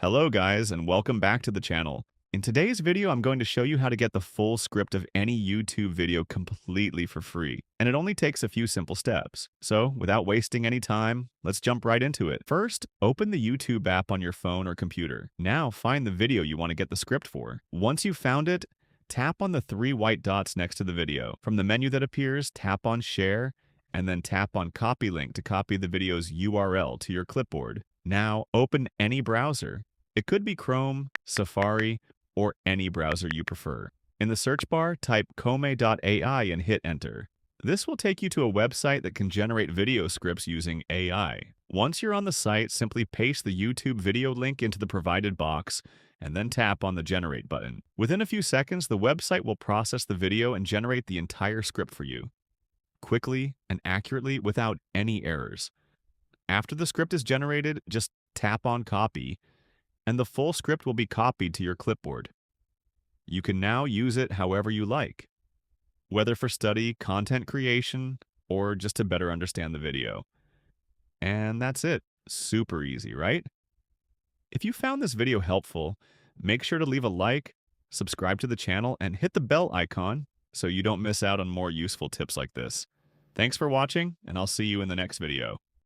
Hello guys, and welcome back to the channel. In today's video, I'm going to show you how to get the full script of any YouTube video completely for free, and it only takes a few simple steps. So, without wasting any time, let's jump right into it. First, open the YouTube app on your phone or computer. Now, find the video you want to get the script for. Once you've found it, tap on the three white dots next to the video. From the menu that appears, tap on Share, and then tap on Copy Link to copy the video's URL to your clipboard. Now, open any browser. It could be Chrome, Safari, or any browser you prefer. In the search bar, type Komae.ai and hit enter. This will take you to a website that can generate video scripts using AI. Once you're on the site, simply paste the YouTube video link into the provided box and then tap on the Generate button. Within a few seconds, the website will process the video and generate the entire script for you, quickly and accurately without any errors. After the script is generated, just tap on Copy, and the full script will be copied to your clipboard. You can now use it however you like, whether for study, content creation, or just to better understand the video. And that's it. Super easy, right? If you found this video helpful, make sure to leave a like, subscribe to the channel, and hit the bell icon so you don't miss out on more useful tips like this. Thanks for watching, and I'll see you in the next video.